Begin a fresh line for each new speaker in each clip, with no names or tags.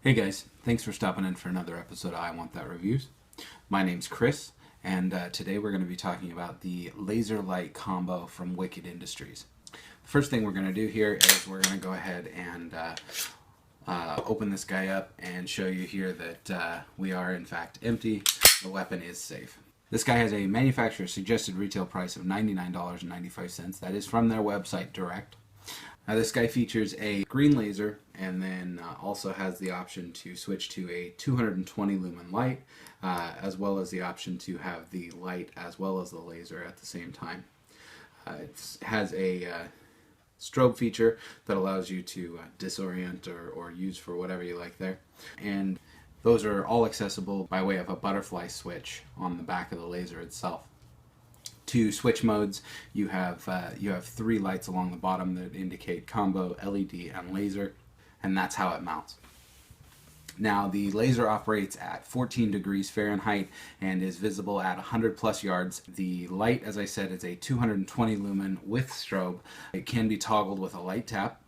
Hey guys, thanks for stopping in for another episode of I Want That Reviews. My name's Chris, and today we're going to be talking about the laser light combo from Wicked Industries. The first thing we're going to do here is we're going to go ahead and open this guy up and show you here that we are in fact empty. The weapon is safe. This guy has a manufacturer's suggested retail price of $99.95. That is from their website direct. Now this guy features a green laser and then also has the option to switch to a 220 lumen light, as well as the option to have the light as well as the laser at the same time. It has a strobe feature that allows you to disorient or use for whatever you like there. And those are all accessible by way of a butterfly switch on the back of the laser itself. To switch modes, you have three lights along the bottom that indicate combo, LED, and laser, and that's how it mounts. Now, the laser operates at 14 degrees Fahrenheit and is visible at 100 plus yards. The light, as I said, is a 220 lumen with strobe. It can be toggled with a light tap.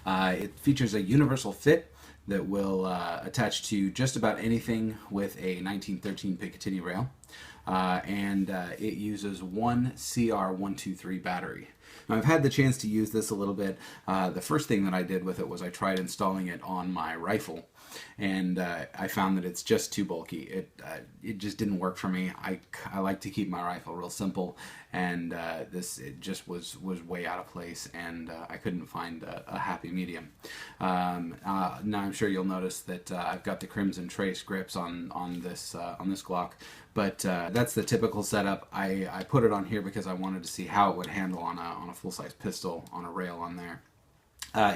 It features a universal fit that will attach to just about anything with a 1913 Picatinny rail. It uses one CR123 battery. Now, I've had the chance to use this a little bit. The first thing that I did with it was I tried installing it on my rifle, and I found that it's just too bulky. It just didn't work for me. I like to keep my rifle real simple, and it just was way out of place, and I couldn't find a happy medium. Now I'm sure you'll notice that I've got the Crimson Trace grips on this Glock, but that's the typical setup. I put it on here because I wanted to see how it would handle on a full-size pistol on a rail on there.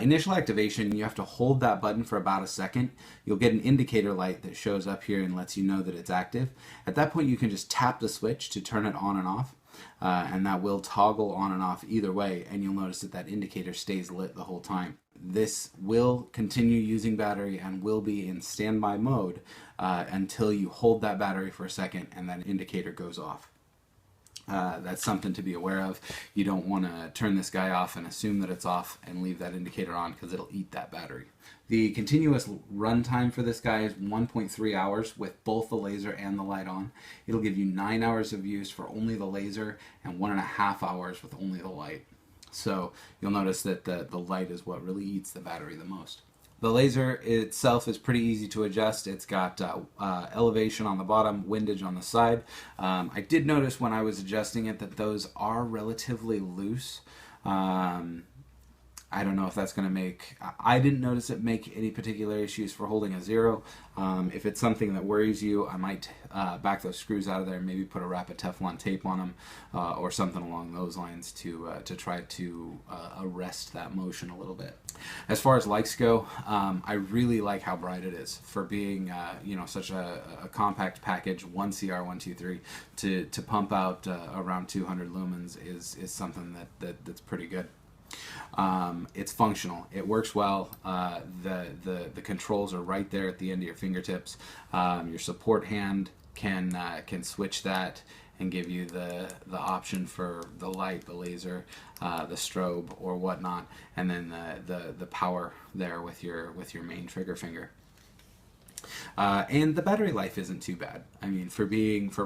Initial activation, you have to hold that button for about a second. You'll get an indicator light that shows up here and lets you know that it's active. At that point, you can just tap the switch to turn it on and off, and that will toggle on and off either way, and you'll notice that indicator stays lit the whole time. This will continue using battery and will be in standby mode until you hold that battery for a second and that indicator goes off. That's something to be aware of. You don't want to turn this guy off and assume that it's off and leave that indicator on, because it'll eat that battery. The continuous run time for this guy is 1.3 hours with both the laser and the light on. It'll give you 9 hours of use for only the laser and 1.5 hours with only the light. So you'll notice that the light is what really eats the battery the most. The laser itself is pretty easy to adjust. It's got elevation on the bottom, windage on the side. I did notice when I was adjusting it that those are relatively loose. I don't know if that's going to make... I didn't notice it make any particular issues for holding a zero. If it's something that worries you, I might back those screws out of there and maybe put a wrap of Teflon tape on them or something along those lines to try to arrest that motion a little bit. As far as lights go, I really like how bright it is for being such a compact package. One CR123 to pump out around 200 lumens is something that's pretty good. It's functional. It works well. The controls are right there at the end of your fingertips. Your support hand can switch that and give you the option for the light, the laser, the strobe, or whatnot, and then the power there with your main trigger finger. And the battery life isn't too bad. I mean, for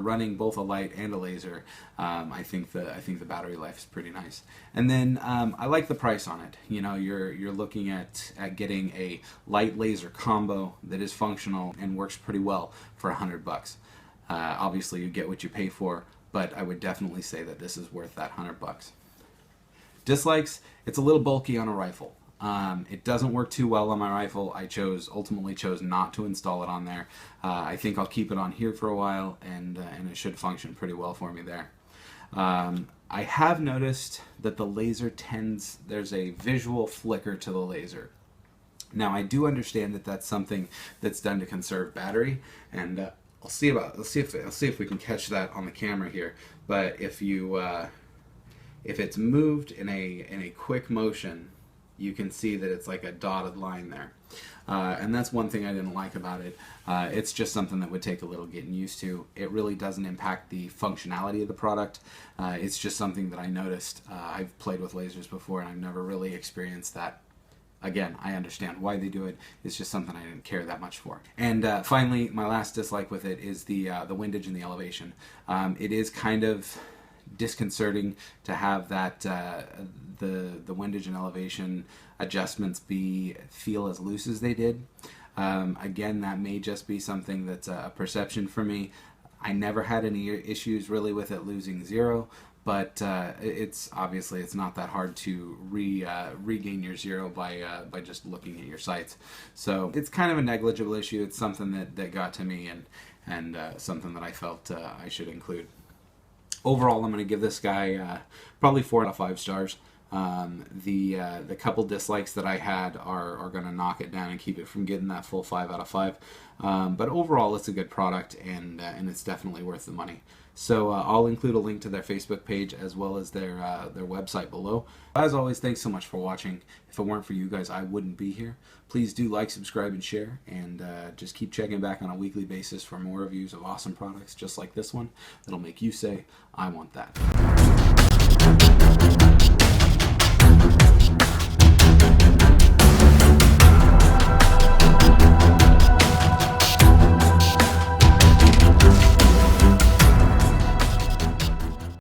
running both a light and a laser, I think the battery life is pretty nice. And then I like the price on it. You know, you're looking at getting a light laser combo that is functional and works pretty well for $100. Obviously, you get what you pay for, but I would definitely say that this is worth that $100. Dislikes: it's a little bulky on a rifle. It doesn't work too well on my rifle. I ultimately chose not to install it on there. I think I'll keep it on here for a while, and it should function pretty well for me there. I have noticed that the laser there's a visual flicker to the laser. Now, I do understand that that's something that's done to conserve battery, and I'll see if we can catch that on the camera here. But if it's moved in a quick motion, you can see that it's like a dotted line there. And that's one thing I didn't like about it. It's just something that would take a little getting used to. It really doesn't impact the functionality of the product. It's just something that I noticed. I've played with lasers before and I've never really experienced that Again, I understand why they do it. It's just something I didn't care that much for. And finally, my last dislike with it is the windage and the elevation. It is kind of disconcerting to have that the windage and elevation adjustments feel as loose as they did. Again, that may just be something that's a perception for me. I never had any issues really with it losing zero, but it's obviously it's not that hard to regain your zero by just looking at your sights. So it's kind of a negligible issue. It's something that got to me and something that I felt I should include. Overall, I'm going to give this guy probably 4 out of 5 stars. The couple dislikes that I had are going to knock it down and keep it from getting that full 5 out of 5. But overall, it's a good product, and it's definitely worth the money. So I'll include a link to their Facebook page as well as their website below. As always, thanks so much for watching. If it weren't for you guys, I wouldn't be here. Please do like, subscribe, and share, and just keep checking back on a weekly basis for more reviews of awesome products just like this one that'll make you say, I want that.